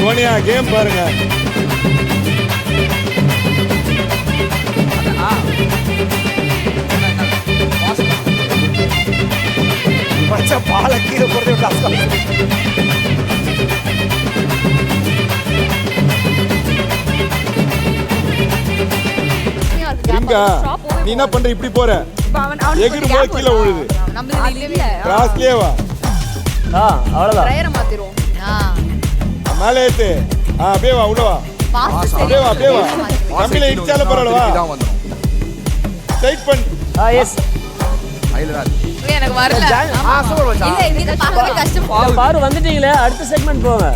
Sonia game பாருங்க. பாலை கீழே போறது நீ என்ன பண்ற? இப்படி போற எகிரு போல கீழே விழுது. கிராஸ்லயே வா. அவ்வளவுதான். மேலே ஏத்து. அப்படியே வா, உள்ள வா. அப்படியே வா, அப்படியே வா. கம்பில இடிச்சால பரவாயில்ல வா. டைட் பண்ணு. எஸ். எனக்கு வரல. இல்ல இது பார்க்க கஷ்டம். பாரு வந்துட்டீங்களே, அடுத்த செக்மெண்ட் போங்க.